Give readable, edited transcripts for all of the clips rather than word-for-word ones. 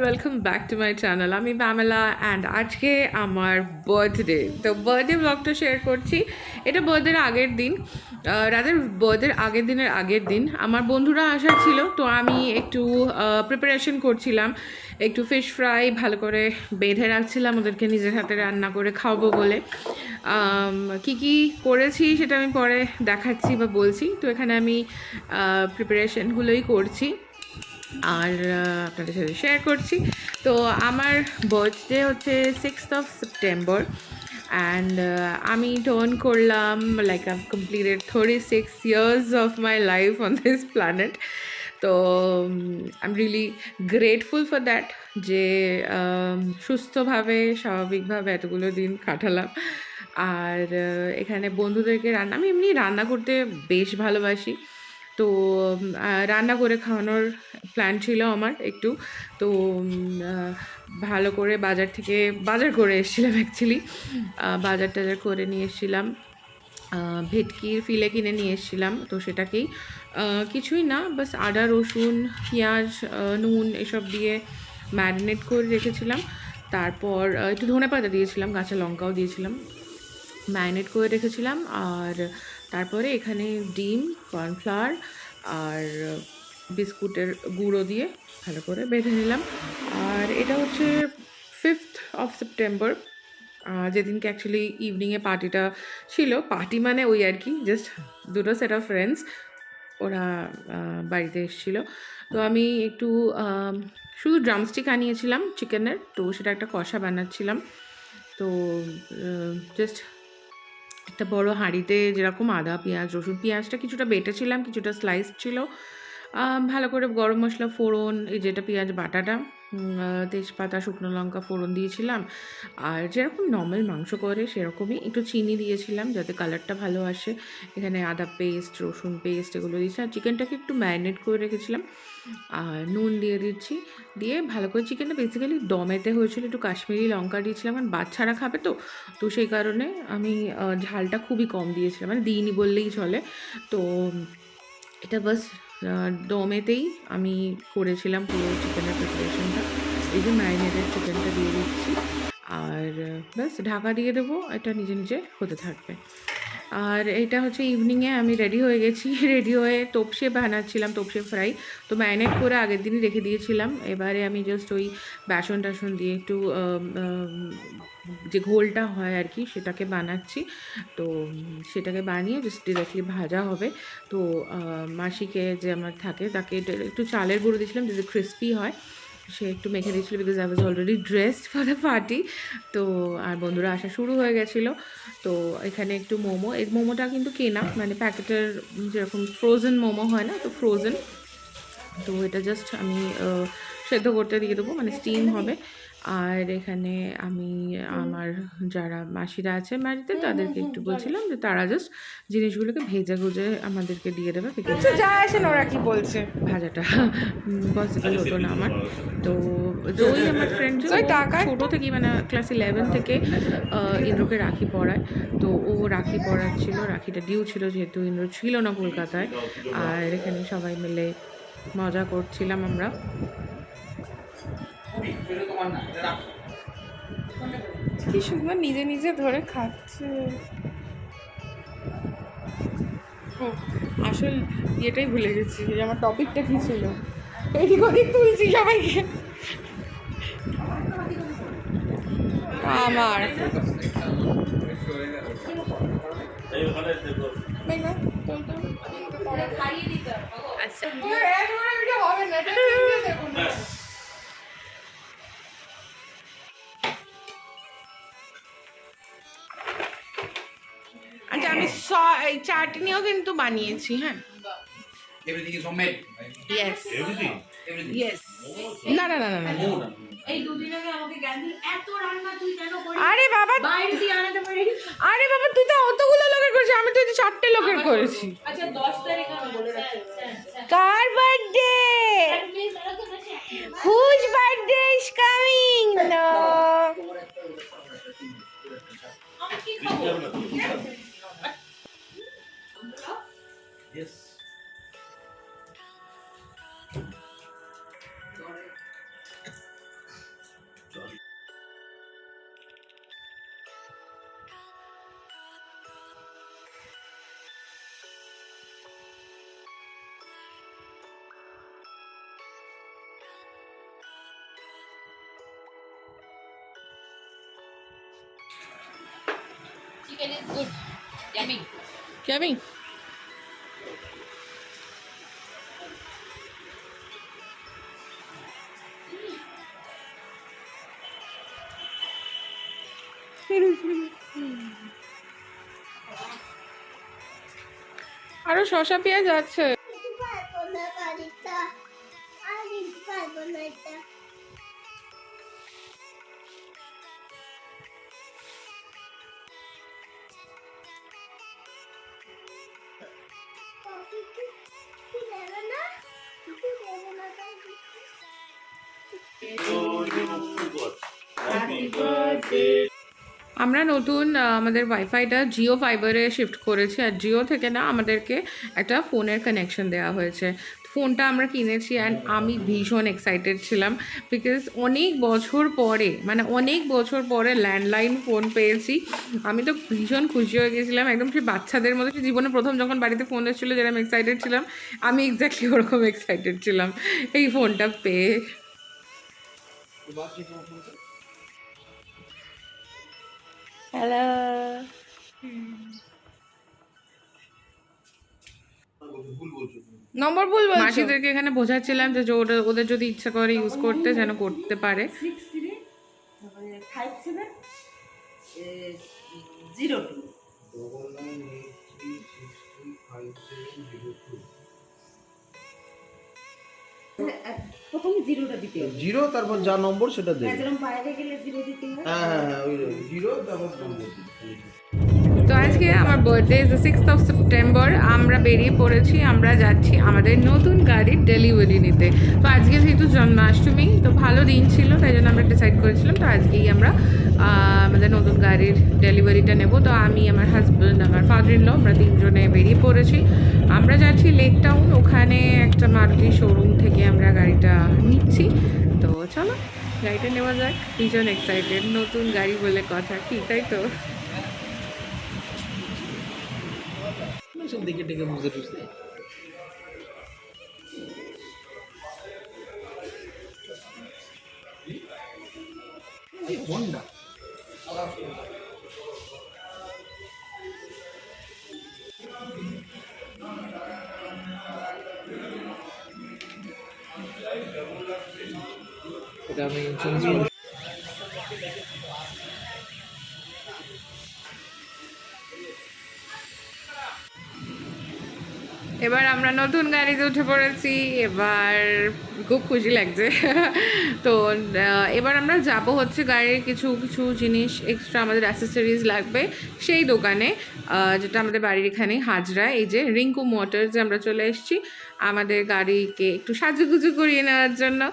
Welcome back to my channel. আমি Pamela and আজকে আমার বার্থডে। তো বার্থডে ব্লগটা শেয়ার করছি। এটা বার্থডের আগের দিন, রাদার বার্থডের আগের দিন আমার বন্ধুরা আসার ছিল। তো আমি একটু প্রিপারেশন করছিলাম, একটু ফিশ ফ্রাই ভালো করে বেঁধে রাখছিলাম ওদেরকে নিজের হাতে রান্না করে খাওয়াবো বলে। কি কি করেছি সেটা আমি পরে দেখাচ্ছি বা বলছি। তো এখানে আমি প্রিপারেশনগুলোই করছি আর আপনাদের সাথে শেয়ার করছি। তো আমার বার্থডে হচ্ছে 6 সেপ্টেম্বর অ্যান্ড আমি টার্ন করলাম, like I completed 36 years of my life on this planet. তো I am really grateful for that যে সুস্থভাবে স্বাভাবিকভাবে এতগুলো দিন কাটালাম। আর এখানে বন্ধুদেরকে আমি এমনি রান্না করতে বেশ ভালোবাসি। তো রান্না করে খাওয়ানোর প্ল্যান ছিল আমার একটু। তো ভালো করে বাজার করে এসেছিলাম অ্যাকচুয়ালি। বাজার টাজার করে নিয়ে এসেছিলাম, ভেটকির ফিলে কিনে নিয়ে এসেছিলাম। তো সেটাকেই কিছুই না, বাস আদা রসুন পেঁয়াজ নুন এসব দিয়ে ম্যারিনেট করে রেখেছিলাম। তারপর একটু ধনেপাতা দিয়েছিলাম, কাঁচা লঙ্কাও দিয়েছিলাম, ম্যারিনেট করে রেখেছিলাম। আর তারপরে এখানে ডিম, কর্নফ্লাওয়ার আর বিস্কুটের গুঁড়ো দিয়ে ভালো করে বেঁধে নিলাম। আর এটা হচ্ছে 5 সেপ্টেম্বর, যেদিনকে অ্যাকচুয়ালি ইভিনিংয়ে পার্টিটা ছিল। পার্টি মানে ওই আর কি, জাস্ট দুটো সেট অফ ফ্রেন্ডস ওরা বাড়িতে এসেছিলো। তো আমি একটু শুধু ড্রামস্টিক আনিয়েছিলাম চিকেনের, তো সেটা একটা কষা বানাচ্ছিলাম। তো জাস্ট একটা বড় হাঁড়িতে যেরকম আদা পেঁয়াজ রসুন, পেঁয়াজটা কিছুটা বেটেছিলাম, কিছুটা স্লাইস ছিল। ভালো করে গরম মশলা ফোড়ন, এই যেটা পেঁয়াজ বাটাটা, তেজপাতা শুকনো লঙ্কা ফোড়ন দিয়েছিলাম। আর যেরকম নর্মাল মাংস করে সেরকমই একটু চিনি দিয়েছিলাম যাতে কালারটা ভালো আসে। এখানে আদা পেস্ট রসুন পেস্ট এগুলো দিয়েছি। আর চিকেনটাকে একটু ম্যারিনেট করে রেখেছিলাম। আর নুন দিয়ে দিচ্ছি, দিয়ে ভালো করে চিকেনটা বেসিক্যালি দমেতে হয়েছিল। একটু কাশ্মীরি লঙ্কা দিয়েছিলাম, কারণ বাচ্চারা খাবে তো, তো সেই কারণে আমি ঝালটা খুবই কম দিয়েছিলাম, মানে দিইনি বললেই চলে। তো এটা বাস দমেতেই আমি করেছিলাম পুরো চিকেনের প্রিপারেশনটা। এই যে ম্যারিনেটেড চিকেনটা দিয়ে দিচ্ছি আর ব্যাস ঢাকা দিয়ে দেবো, এটা নিজে নিজে হতে থাকবে। আর এটা হচ্ছে ইভিনিংয়ে আমি রেডি হয়ে গেছি, রেডি হয়ে তোপসে বানাচ্ছিলাম, তোপসে ফ্রাই। তো ম্যারিনেট করে আগের দিনই রেখে দিয়েছিলাম। এবারে আমি জাস্ট ওই বেসন টাসন দিয়ে একটু যে ঘোলটা হয় আর কি সেটাকে বানাচ্ছি। তো সেটাকে বানিয়ে জাস্ট ডিরেক্টলি ভাজা হবে। তো মাসিকে যে আমার থাকে তাকে একটু চালের গুঁড়ো দিয়েছিলাম যাতে ক্রিস্পি হয়, সে একটু মেখে দিয়েছিলো because I was already dressed for the party. তো আর বন্ধুরা আসা শুরু হয়ে গেছিলো। তো এখানে একটু মোমো, এই মোমোটা কিন্তু কেনা, মানে প্যাকেটের যেরকম ফ্রোজেন মোমো হয় না, তো ফ্রোজেন। তো এটা জাস্ট আমি সেদ্ধ করতে দিয়ে দেবো, মানে স্টিম হবে। আর এখানে আমি আমার যারা মাসিরা আছে বাড়িতে তাদেরকে একটু বলছিলাম যে তারা জাস্ট জিনিসগুলোকে ভেজে গুজে আমাদেরকে দিয়ে দেবে। যা আসে না, ওরা কি বলছে, ভাজাটা পসিবল হতো না আমার। তো ওই আমার ফ্রেন্ড ছোটো থেকেই, মানে ক্লাস 11 থেকে ইন্দ্রকে রাখি পরায়। তো ও রাখি পরাচ্ছিল, রাখিটা ডিউ ছিল যেহেতু ইন্দ্র ছিল না কলকাতায়। আর এখানে সবাই মিলে মজা করছিলাম আমরা। কি সুন্দর নিজে নিজে ধরে খাচ্ছে। ও আসল ইয়েটাই ভুলে গেছি, আমার টপিকটা কি ছিল। এদিক ওদিক তুলছি সবাইকে। আমার আচ্ছা আচ্ছা, আমি এই চাটনিও কিন্তু বানিয়েছি। হ্যাঁ, Everything is homemade, right? Yes Everything? Yes. না না না না না, এই দুদিন আগে আমাকে জ্ঞান দিল, এত রান্না তুই কেন করিস? আরে বাবা, বাইরে দিয়ে আনাতে পারিস। আরে বাবা তুই তো অতগুলো লোকের করেছিস, আমি তো 4টে লোকের করেছি। আচ্ছা 10 তারিখ আমি বলে রাখছি। কার birthday? Whose birthday is coming? No, আমি কি খাবো? Yes. Chicken is good. Yummy. Yummy. আরো শসা পেঁয়াজ আছে। আমরা নতুন আমাদের ওয়াইফাইটা জিও ফাইবারে শিফট করেছি, আর জিও থেকে না আমাদেরকে একটা ফোনের কানেকশন দেওয়া হয়েছে। ফোনটা আমরা কিনেছি অ্যান্ড আমি ভীষণ এক্সাইটেড ছিলাম, বিকজ অনেক বছর পরে ল্যান্ডলাইন ফোন পেয়েছি। আমি তো ভীষণ খুশি হয়ে গেছিলাম, একদম সেই বাচ্চাদের মতো। সে জীবনে প্রথম যখন বাড়িতে ফোন এসেছিলো যেরকম এক্সাইটেড ছিলাম, আমি এক্স্যাক্টলি ওরকম এক্সাইটেড ছিলাম এই ফোনটা পেয়ে। হ্যালো, নম্বর ভুল বলছো। মাসিদেরকে এখানে বোঝাচ্ছিলাম যে ওদের যদি ইচ্ছা করে ইউজ করতে যেন করতে পারে। 635702 প্রথমে জিরোটা দিতে হবে, জিরো তারপর যা নম্বর সেটা দেবে। যেরকম বাইরে গেলে জিরো দিতে হয়। হ্যাঁ ওই জিরো তারপর নম্বর। তো আজকে আমার birthday is 6th of September। আমরা বেরিয়ে পড়েছি, আমরা যাচ্ছি আমাদের নতুন গাড়ির ডেলিভারি নিতে। তো আজকে যেহেতু জন্মাষ্টমী, তো ভালো দিন ছিল, তাই জন্য আমরা ডিসাইড করেছিলাম তো আজকেই আমরা আমাদের নতুন গাড়ির ডেলিভারিটা নেব। তো আমি, আমার হাজব্যান্ড, আমার ফাদার ইন ল, আমরা তিনজনে বেরিয়ে পড়েছি। আমরা যাচ্ছি লেক টাউন, ওখানে একটা মারুতি শোরুম থেকে আমরা গাড়িটা নিচ্ছি। তো চলো গাড়িটা নেওয়া যাক, ভীষণ এক্সাইটেড, নতুন গাড়ি বলে কথা, কি তাই তো? সব দেখে টেকে বুঝতে টুঝতে হোন্ডা এটা আমি এবার আমরা নতুন গাড়িতে উঠে পড়েছি, এবার খুব খুশি লাগছে। তো এবার আমরা যাব হচ্ছে গাড়ির কিছু কিছু জিনিস এক্সট্রা আমাদের অ্যাসেসরিজ লাগবে সেই দোকানে, যেটা আমাদের বাড়ির এখানে হাজরা। এই যে রিঙ্কু মোটরসে আমরা চলে এসেছি আমাদের গাড়িকে একটু সাজুগুজু করিয়ে নেওয়ার জন্য।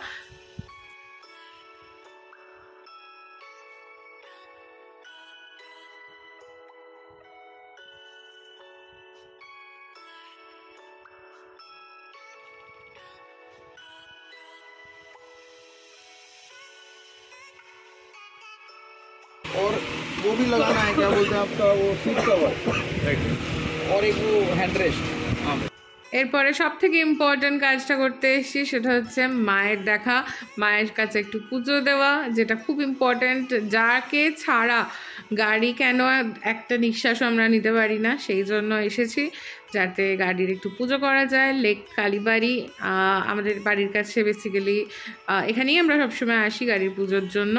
और वो भी लगाना है, क्या बोलते हैं आपका, वो सीट कवर और एक वो हैंड रेस्ट। এরপরে সব থেকে ইম্পর্টেন্ট কাজটা করতে এসেছি, সেটা হচ্ছে মায়ের দেখা, মায়ের কাছে একটু পুজো দেওয়া, যেটা খুব ইম্পর্ট্যান্ট। যাকে ছাড়া গাড়ি কেন একটা নিঃশ্বাসও আমরা নিতে পারি না, সেই জন্য এসেছি যাতে গাড়ির একটু পুজো করা যায়। লেক কালীবাড়ি আমাদের বাড়ির কাছে, বেসিক্যালি এখানেই আমরা সবসময় আসি গাড়ির পুজোর জন্য।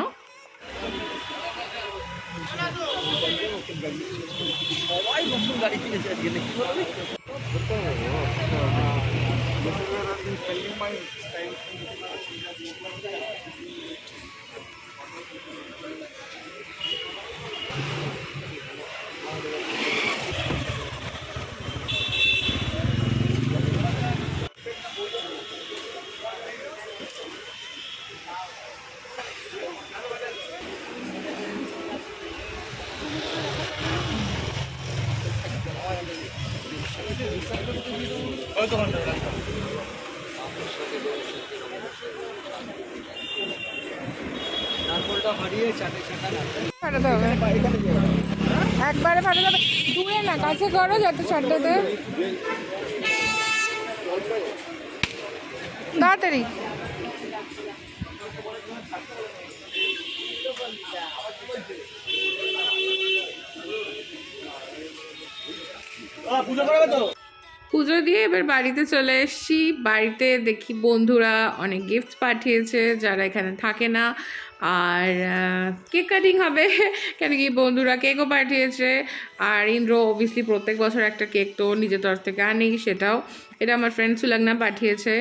সবাই নতুন গাড়ি কিনেছে আজকে, দেখি বলবি ফাটাতে হবে, একবারে ফাটাতে হবে, দূরে না, কাছে করো যাতে ছাড়টাতে তাড়াতাড়ি। পুজো দিয়ে এবার বাড়িতে চলে এসেছি। বাড়িতে দেখি বন্ধুরা অনেক গিফট পাঠিয়েছে যারা এখানে থাকে না। আর কেক কাটিং হবে কেন কি বন্ধুরা কেকও পাঠিয়েছে। আর ইন্দ্র অবভিয়াসলি প্রত্যেক বছর একটা কেক তো নিজের তরফ থেকে আনি, সেটাও এটা আমার ফ্রেন্ড সুলাগনা পাঠিয়েছে।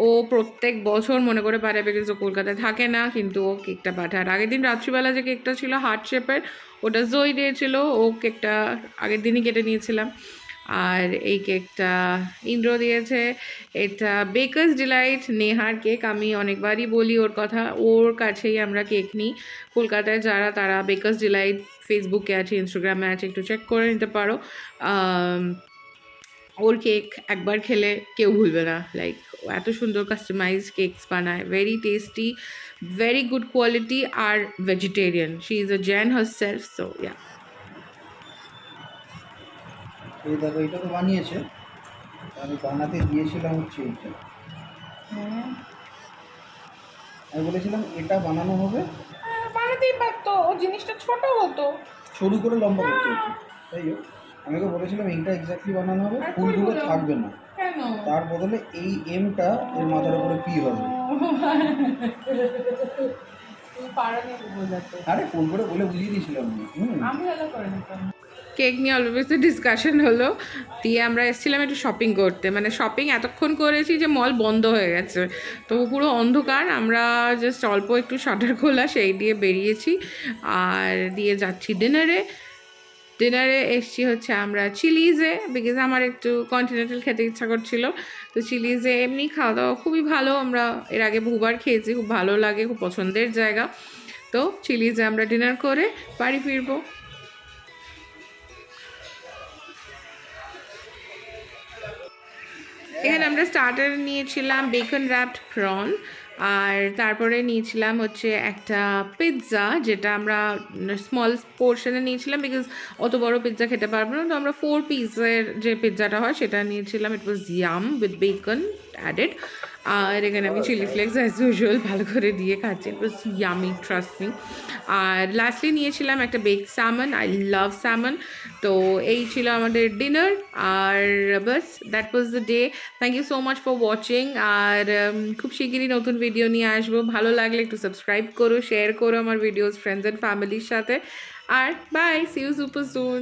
ও প্রত্যেক বছর মনে করে পাঠাবে, বিকজ ও কলকাতায় থাকে না, কিন্তু ও কেকটা পাঠায়। আর আগের দিন রাত্রিবেলা যে কেকটা ছিল হার্ট শেপের, ওটা জয় দিয়েছিল, ও কেকটা আগের দিনই কেটে নিয়েছিলাম। আর এই কেকটা ইন্দ্র দিয়েছে। এটা বেকার্স ডিলাইট নেহার কেক। আমি অনেকবারই বলি ওর কথা, ওর কাছেই আমরা কেক নিই কলকাতায় যারা, তারা বেকার্স ডিলাইট ফেসবুকে আছে, ইনস্টাগ্রামে আছে, একটু চেক করে নিতে পারো। ওর কেক একবার খেলে কেউ ভুলবে না। লাইক এত সুন্দর কাস্টমাইজ কেকস বানায়, very tasty, very good quality, আর vegetarian. She is a Jain herself, so yeah. এই দেখো এটা তো বানিয়েছে, আমি বানাতে দিয়েছিলাম হচ্ছে এইটা। আমি বলেছিলাম এটা বানানো হবে, বানাতেই পারতো, ও জিনিসটা ছোট হতো। সরু করে লম্বা করতে হচ্ছে, তাই হোক আমি ওকে বলেছিলাম এইটা এক্স্যাক্টলি বানানো হবে, ফুলগুলো থাকবে না, কেন? তার বদলে এই এমটা এর মাথার উপরে পি হবে। আরে ফোন করে বলে বুঝিয়ে দিয়েছিলাম আমি। কেক নিয়ে অল্প বেশি ডিসকাশন হলো, দিয়ে আমরা এসেছিলাম একটু শপিং করতে। মানে শপিং এতক্ষণ করেছি যে মল বন্ধ হয়ে গেছে, তো পুরো অন্ধকার। আমরা জাস্ট অল্প একটু শাটার খোলা, সেই দিয়ে বেরিয়েছি আর দিয়ে যাচ্ছি ডিনারে। ডিনারে এসছি হচ্ছে আমরা চিলিজে, বিকজ আমার একটু কন্টিনেন্টাল খেতে ইচ্ছা করছিল। তো চিলিজে এমনি খাওয়া দাওয়া খুবই ভালো, আমরা এর আগে বহুবার খেয়েছি, খুব ভালো লাগে, খুব পছন্দের জায়গা। তো চিলিজে আমরা ডিনার করে বাড়ি ফিরবো। এখানে আমরা স্টার্টার নিয়েছিলাম বেকন র্যাপড প্রন, আর তারপরে নিয়েছিলাম হচ্ছে একটা পিৎজা, যেটা আমরা স্মল পোর্শনে নিয়েছিলাম, বিকজ অত বড় পিৎজা খেতে পারবো না। তো আমরা 4 পিসের যে পিৎজাটা হয় সেটা নিয়েছিলাম। ইট ওয়াজ ইয়াম উইথ বেকন অ্যাডেড। আর এখানে আমি চিলি ফ্লেক্স অ্যাজ ইউজুয়াল ভালো করে দিয়ে খাচ্ছি। It was yummy, trust me. আর লাস্টলি নিয়েছিলাম একটা bake salmon, I love salmon. তো এই ছিল আমাদের ডিনার, আর বাস that was the day. Thank you so much for watching. আর খুব শিগগিরই নতুন ভিডিও নিয়ে আসবো। ভালো লাগলে একটু সাবস্ক্রাইব করো, শেয়ার করো আমার ভিডিওস ফ্রেন্ডস অ্যান্ড ফ্যামিলির সাথে। আর bye, see you super soon.